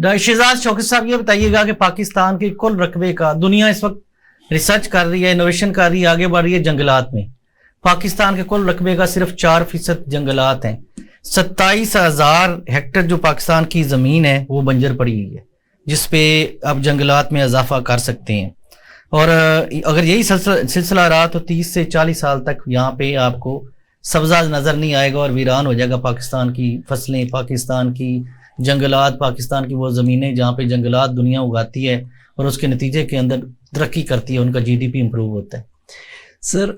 Doctor Shahzad Shaukat साहब, ये बताइएगा कि पाकिस्तान के कुल रकबे का, दुनिया इस वक्त रिसर्च कर रही है, इनोवेशन कर रही है, आगे बढ़ रही है जंगलात में। पाकिस्तान के कुल रकबे का सिर्फ 4% जंगलात हैं। 27,000 हेक्टेयर जो पाकिस्तान की ज़मीन है वो बंजर पड़ी हुई है, जिसपे आप जंगलात में इजाफा कर सकते हैं। और अगर यही सिलसिला रहा तो 30 से 40 साल तक यहाँ पे आपको सब्जा नज़र नहीं आएगा और वीरान हो जाएगा पाकिस्तान की फसलें, पाकिस्तान की जंगलात, पाकिस्तान की वो ज़मीनें जहाँ पे जंगलात दुनिया उगाती है और उसके नतीजे के अंदर तरक्की करती है, उनका GDP इम्प्रूव होता है। सर,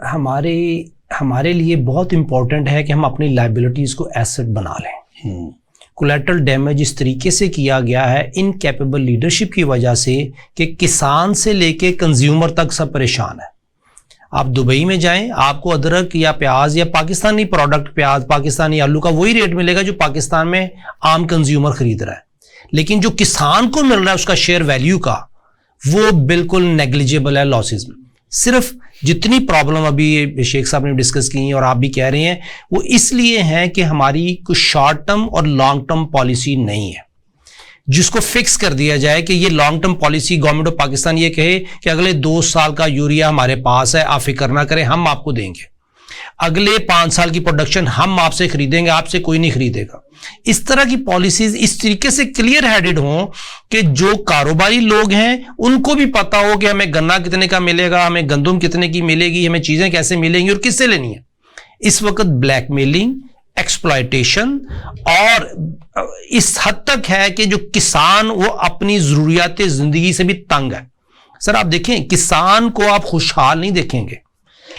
हमारे लिए बहुत इम्पोर्टेंट है कि हम अपनी लाइबिलिटीज़ को एसेट बना लें। कोलैटरल डैमेज इस तरीके से किया गया है इनकैपेबल लीडरशिप की वजह से कि किसान से लेके कंज्यूमर तक सब परेशान है। आप दुबई में जाएं, आपको अदरक या प्याज या पाकिस्तानी प्रोडक्ट, प्याज पाकिस्तानी आलू का वही रेट मिलेगा जो पाकिस्तान में आम कंज्यूमर खरीद रहा है, लेकिन जो किसान को मिल रहा है उसका शेयर वैल्यू का वो बिल्कुल नेग्लिजिबल है लॉसेस में। सिर्फ जितनी प्रॉब्लम अभी शेख साहब ने डिस्कस की और आप भी कह रहे हैं वो इसलिए है कि हमारी कुछ शॉर्ट टर्म और लॉन्ग टर्म पॉलिसी नहीं है जिसको फिक्स कर दिया जाए कि ये long term policy government of Pakistan ये कहे कि अगले 2 साल का यूरिया हमारे पास है, आप फिक्र ना करें, हम आपको देंगे। अगले 5 साल की प्रोडक्शन हम आपसे खरीदेंगे, आपसे कोई नहीं खरीदेगा। इस तरह की पॉलिसीज इस तरीके से क्लियर हेडेड हों कि जो कारोबारी लोग हैं उनको भी पता हो कि हमें गन्ना कितने का मिलेगा, हमें गंदम कितने की मिलेगी, हमें चीजें कैसे मिलेंगी और किससे लेनी है। इस वक्त ब्लैकमेलिंग, एक्सप्लॉयटेशन और इस हद तक है कि जो किसान वो अपनी जरूरियात जिंदगी से भी तंग है। सर आप देखें, किसान को आप खुशहाल नहीं देखेंगे,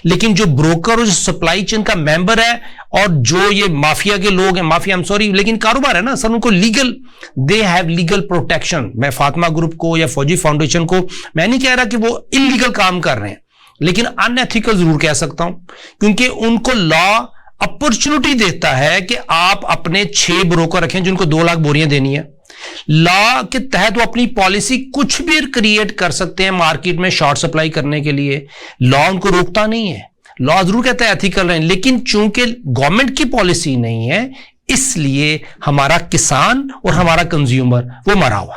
लेकिन जो ब्रोकर और जो सप्लाई चेन का मेंबर है और जो ये माफिया के लोग हैं, माफिया आई एम सॉरी लेकिन कारोबार है ना सर, उनको legal, they have legal protection. मैं फातिमा ग्रुप को या फौजी फाउंडेशन को मैं नहीं कह रहा कि वो इलीगल काम कर रहे हैं, लेकिन अनएथिकल जरूर कह सकता हूं, क्योंकि उनको लॉ अपॉर्चुनिटी देता है कि आप अपने 6 ब्रोकर रखें जिनको 2 लाख बोरियां देनी है। लॉ के तहत वो अपनी पॉलिसी कुछ भी क्रिएट कर सकते हैं मार्केट में शॉर्ट सप्लाई करने के लिए। लॉ उनको रोकता नहीं है, लॉ जरूर कहता है एथिकल रहें, लेकिन चूंकि गवर्नमेंट की पॉलिसी नहीं है इसलिए हमारा किसान और हमारा कंज्यूमर वो मरा हुआ।